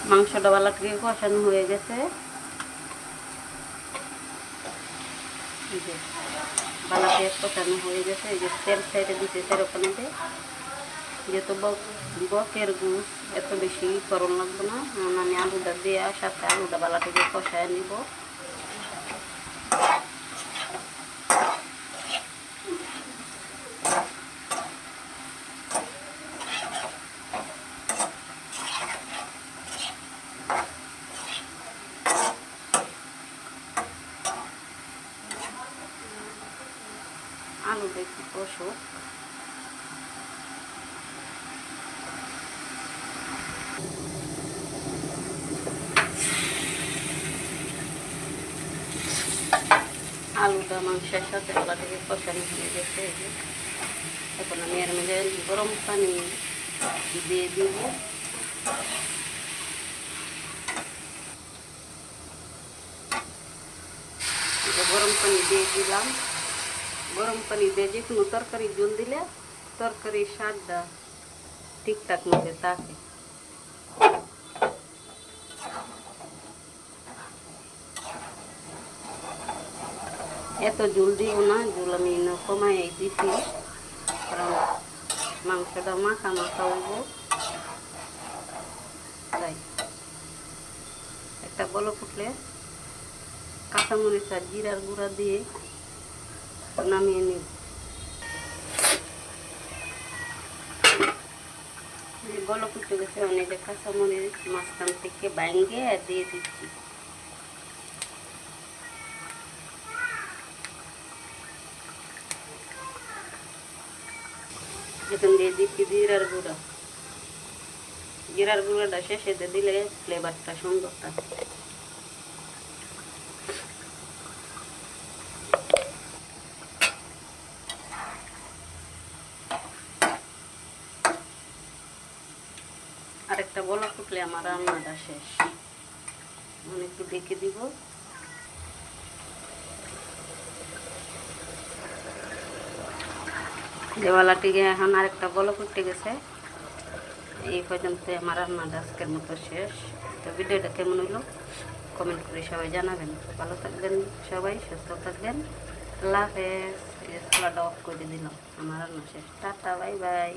মাংসটা বালাটিকে কষানো হয়ে গেছে। এই যে বালাটি কষানো হয়ে গেছে, এই যে তেল সাইডে দিতে সেরকমতে যেহেতু বকের গুঁস এত বেশি করণ লাগবে না। আমি আলুটা দিয়ে সাথে আলুটা বালাটিকে কষায় নিব। আলুটা একটু কষুক। আলুটা মাংসের সাথে বালাটিকে কষানো হয়ে গেছে। এখন আমি এর মধ্যে গরম পানি দিয়ে দিব। গরম পানি দিয়ে দিলাম। গরম পানি দিয়ে যে কোনো তরকারি জল দিলে তরকারির স্বাদটা ঠিকঠাক মতো থাকে। এত জল দিব না, জল আমি কমাই দিছি, কারণ মাংসটা মাখা মাখা হইব। তাই একটা বলক উঠলে কাঁচামরিচ আর জিরার গুঁড়া দিয়ে নামিয়ে নিব। বলক উঠে গেছে, অনেক কাঁচামরিচ মাঝখান থেকে বাইঙ্গে দিয়ে দিচ্ছি। এখন দিয়ে দিচ্ছি জিরার গুঁড়া। জিরার গুঁড়াটা শেষে দিলে ফ্লেভারটা সুন্দর থাকে। আরেকটা বলক উঠলে আমার রান্নাটা শেষ। একটু ঢেকে দিব। দেওয়ালাটিকে এখন আরেকটা বলক উঠে গেছে। এই পর্যন্ত আমার রান্নাটা আজকের মতো শেষ। তো ভিডিওটা কেমন হলো কমেন্ট করে সবাই জানাবেন। ভালো থাকবেন সবাই, সুস্থ থাকবেন। আল্লাহ হাফেজ। এই চুলাটা অফ করে দিলাম, আমার রান্না শেষ। Tata, bye bye.